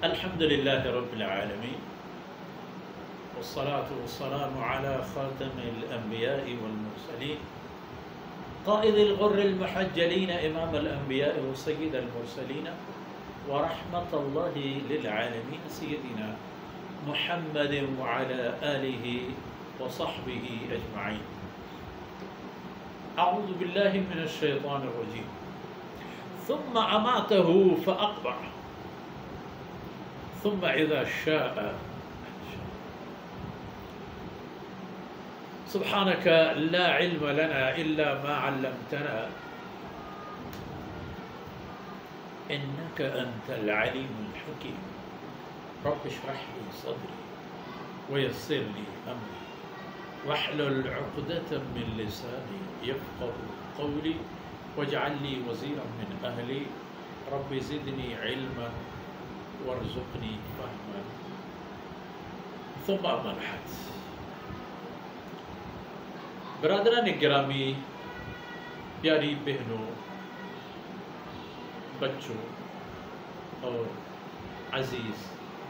الحمد لله رب العالمين والصلاة والسلام على خاتم الأنبياء والمرسلين قائد الغر المحجلين إمام الأنبياء وسيد المرسلين ورحمة الله للعالمين سيدنا محمد وعلى آله وصحبه أجمعين. أعوذ بالله من الشيطان الرجيم. ثم أماته فأقبره ثم إذا شاء سبحانك لا علم لنا إلا ما علمتنا إنك أنت العليم الحكيم. رب اشرح لي صدري ويسر لي أمري واحلل عقدة من لساني يفقه قولي واجعل لي وزيرا من أهلي رب زدني علما وارزقني فهما. ثم أما بعد. برادران گرامی، پیاری بہنوں، بچوں اور عزیز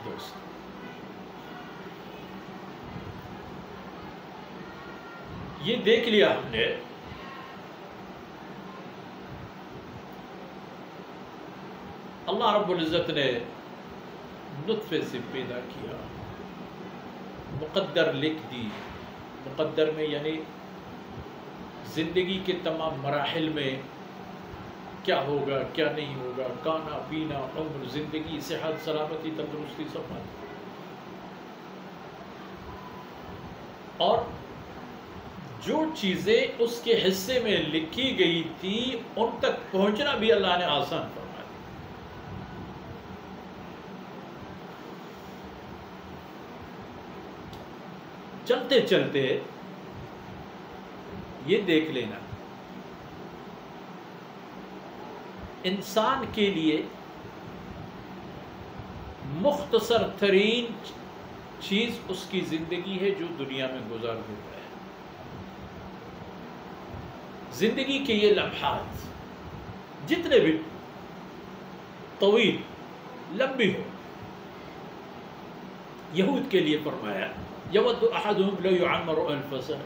دوست، یہ دیکھ لیا ہم نے اللہ رب العزت نے نطفے سے پیدا کیا، مقدر لکھ دی. مقدر میں یعنی زندگی کے تمام مراحل میں کیا ہوگا کیا نہیں ہوگا، کھانا پینا، عمر، زندگی، صحت، سلامتی، تندرستی، سب بات. اور جو چیزیں اس کے حصے میں لکھی گئی تھی ان تک پہنچنا بھی اللہ نے آسان فرمایا. چلتے چلتے یہ دیکھ لینا، انسان کے لیے مختصر ترین چیز اس کی زندگی ہے جو دنیا میں گزار دیتا ہے. زندگی کے یہ لمحات جتنے بھی طویل لمبی ہو، یہود کے لیے فرمایا یود احدہم لو یعمر الف سنہ،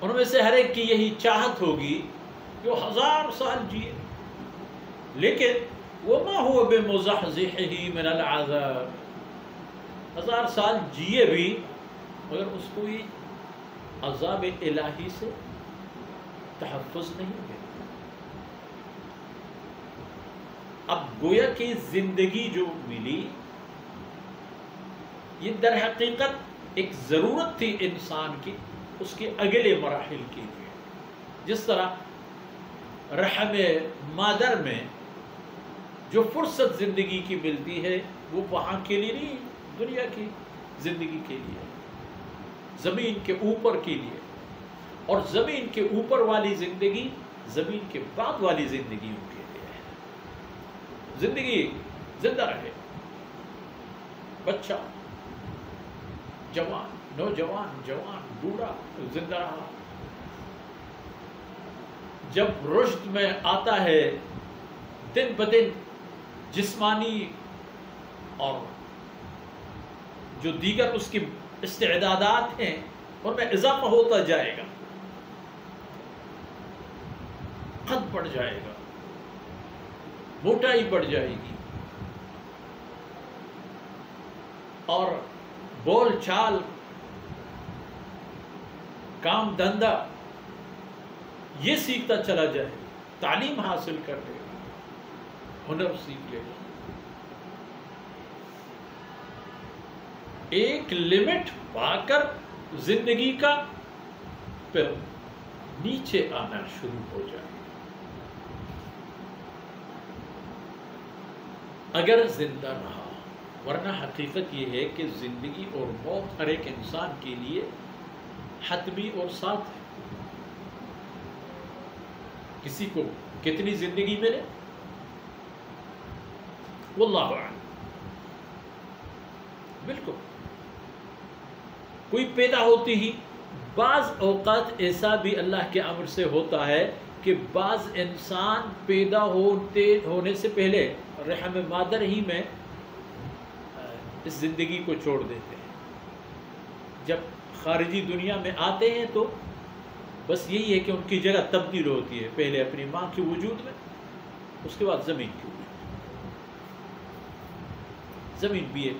ان میں سے ہر ایک کی یہی چاہت ہوگی کہ وہ 1000 سال جیے، لیکن وما هو بمزحزحہ من العذاب، 1000 سال جیے بھی مگر اس کو یہ عذاب الہی سے تحفظ نہیں ہے. اب گویا کہ زندگی جو ملی یہ در حقیقت ایک ضرورت تھی انسان کی اس کے اگلے مراحل کے لیے. جس طرح رحم مادر میں جو فرصت زندگی کی ملتی ہے وہ وہاں کے لیے نہیں، دنیا کی زندگی کے لیے، زمین کے اوپر کے لیے. اور زمین کے اوپر والی زندگی زمین کے بعد والی زندگیوں کے لیے ہے. زندگی زندہ رہے، بچہ، جوان، نوجوان، جوان، بوڑھا زندہ رہا. جب رشد میں آتا ہے دن بدن جسمانی اور جو دیگر اس کی استعدادات ہیں ان میں اضافہ ہوتا جائے گا، قد بڑھ جائے گا، موٹائی بڑھ جائے گی، اور بول چال، کام دھندا یہ سیکھتا چلا جائے، تعلیم حاصل کر لے گا، ہنر سیکھ لے گا. ایک لمٹ پا کر زندگی کا پھر نیچے آنا شروع ہو جائے اگر زندہ رہا. ورنہ حقیقت یہ ہے کہ زندگی اور موت ہر ایک انسان کے لیے حتمی اور ساتھ ہے. کسی کو کتنی زندگی ملے واللہ اعلم. بالکل کوئی پیدا ہوتی ہی، بعض اوقات ایسا بھی اللہ کے امر سے ہوتا ہے کہ بعض انسان پیدا ہونے سے پہلے رحم مادر ہی میں اس زندگی کو چھوڑ دیتے ہیں. جب خارجی دنیا میں آتے ہیں تو بس یہی ہے کہ ان کی جگہ تبدیل ہوتی ہے، پہلے اپنی ماں کے وجود میں، اس کے بعد زمین کے وجود میں. زمین بھی ایک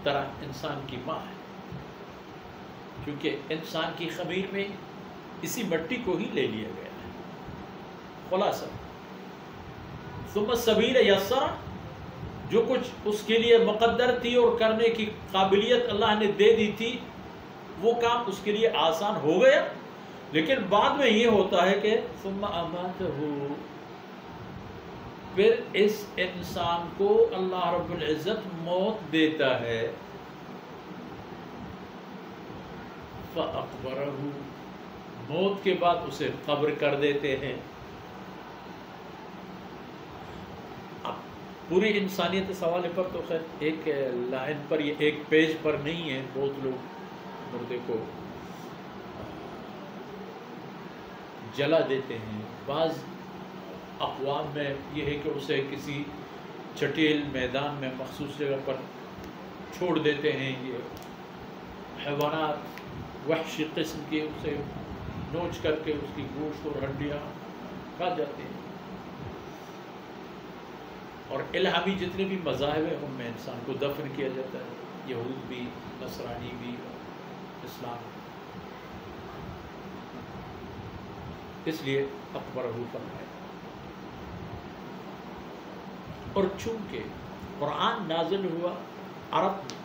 طرح انسان کی ماں ہے، کیونکہ انسان کی خمیر میں اسی مٹی کو ہی لے لیا گیا ہے. خلاصہ ثم السبیل یسر، جو کچھ اس کے لیے مقدر تھی اور کرنے کی قابلیت اللہ نے دے دی تھی وہ کام اس کے لیے آسان ہو گیا. لیکن بعد میں یہ ہوتا ہے کہ ثم اماتہ، پھر اس انسان کو اللہ رب العزت موت دیتا ہے. فاقبرہ، موت کے بعد اسے قبر کر دیتے ہیں. اب پوری انسانیت اس حوالے پر تو خیر ایک لائن پر، یہ ایک پیج پر نہیں ہے. بہت لوگ مردے کو جلا دیتے ہیں. بعض اقوام میں یہ ہے کہ اسے کسی چٹیل میدان میں مخصوص جگہ پر چھوڑ دیتے ہیں. یہ حیوانات وحشی قسم کے اسے نوچ کر کے اس کی گوشت اور ہڈیاں کھا جاتے ہیں. اور الہامی جتنے بھی مذاہب ہیں ان میں انسان کو دفن کیا جاتا ہے، یہود بھی، نصرانی بھی، اسلام. اس لیے اکبرہ فرمایا. اور چونکہ قرآن نازل ہوا عرب میں،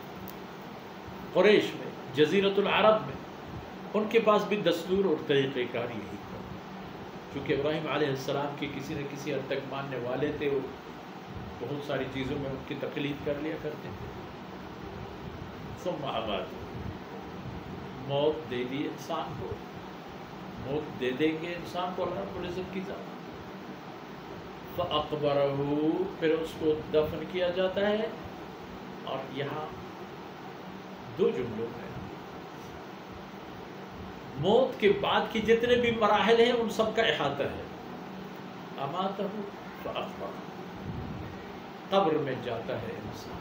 قریش میں، جزیرۃ العرب میں، ان کے پاس بھی دستور اور طریقہ کار یہی تھا. چونکہ ابراہیم علیہ السلام کے کسی نہ کسی حد تک ماننے والے تھے، وہ بہت ساری چیزوں میں ان کی تقلید کر لیا کرتے تھے. ثم اماتہ، موت دے دی انسان کو، موت دے دیں گے انسان کو اللہ رب العزت کی ذات. فاقبرہ، پھر اس کو دفن کیا جاتا ہے. اور یہاں دو جملوں میں موت کے بعد کی جتنے بھی مراحل ہیں ان سب کا احاطہ ہے. اماتہ فاقبرہ، قبر میں جاتا ہے انسان.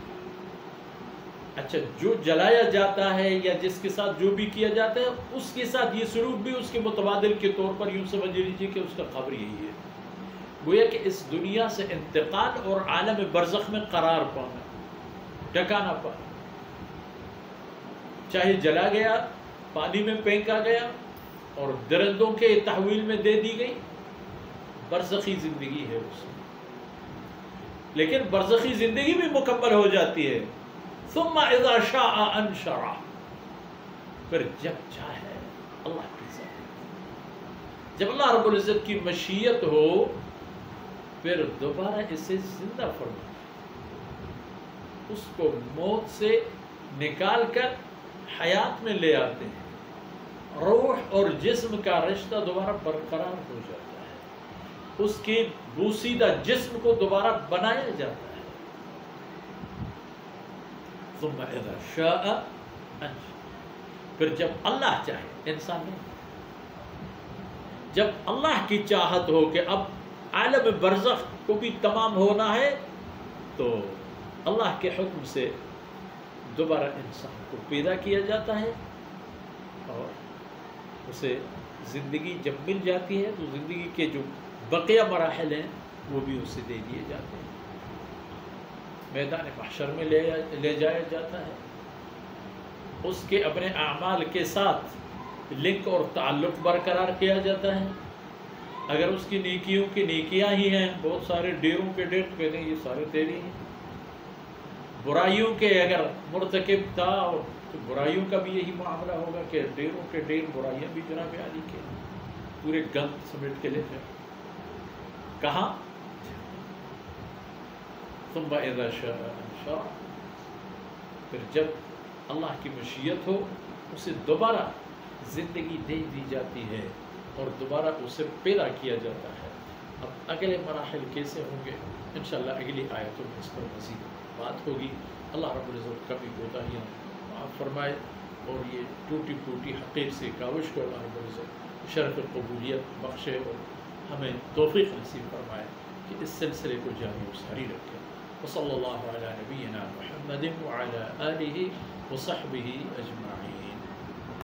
اچھا، جو جلایا جاتا ہے یا جس کے ساتھ جو بھی کیا جاتا ہے اس کے ساتھ یہ سلوک بھی اس کے متبادل کے طور پر یوں سمجھ لیجیے کہ اس کا قبر یہی ہے. گویا کہ اس دنیا سے انتقال اور عالم برزخ میں قرار پانا، ٹھکانہ پانا. چاہے جلا گیا، پانی میں پھینکا گیا اور درندوں کے تحویل میں دے دی گئی، برزخی زندگی ہے اس میں. لیکن برزخی زندگی بھی مکمل ہو جاتی ہے. ثم اذا شاء انشرہ، پھر جب چاہے اللہ کی ذات، جب اللہ رب العزت کی مشیت ہو پھر دوبارہ اسے زندہ فرما، اس کو موت سے نکال کر حیات میں لے آتے ہیں. روح اور جسم کا رشتہ دوبارہ برقرار ہو جاتا ہے، اس کے بوسیدہ جسم کو دوبارہ بنایا جاتا ہے. ثم اذا شاء انشرہ، پھر جب اللہ چاہے، انسان نہیں، جب اللہ کی چاہت ہو کہ اب عالم برزخ کو بھی تمام ہونا ہے تو اللہ کے حکم سے دوبارہ انسان کو پیدا کیا جاتا ہے. اور اسے زندگی جب مل جاتی ہے تو زندگی کے جو بقیہ مراحل ہیں وہ بھی اسے دے دیے جاتے ہیں. میدان محشر میں لے جایا جاتا ہے، اس کے اپنے اعمال کے ساتھ لنک اور تعلق برقرار کیا جاتا ہے. اگر اس کی نیکیوں کی نیکیاں ہی ہیں، بہت سارے ڈیروں کے ڈیر کہتے ہیں یہ سارے تیرے ہیں. برائیوں کے اگر مرتکب تھا تو برائیوں کا بھی یہی معاملہ ہوگا کہ ڈیروں کے ڈیر برائیاں بھی جناب علی کے پورے گند سمیٹ کے لے جائیں. کہاں؟ ثم اذا شاء انشرہ، پھر جب اللہ کی مشیت ہو اسے دوبارہ زندگی دے دی جاتی ہے اور دوبارہ اسے پیدا کیا جاتا ہے. اب اگلے مراحل کیسے ہوں گے انشاءاللہ اگلی آیتوں میں اس پر مزید بات ہوگی. اللہ رب العزت کبھی کوتاہیاں معاف فرمائے اور یہ ٹوٹی پھوٹی حقیر سے کاوش کو اللہ رب العزت شرف قبولیت بخشے اور ہمیں توفیق نصیب فرمائے کہ اس سلسلے کو جاری و ساری رکھے. وصلی اللہ علی نبینا محمد وعلی آلہ وصحبہ اجمعین.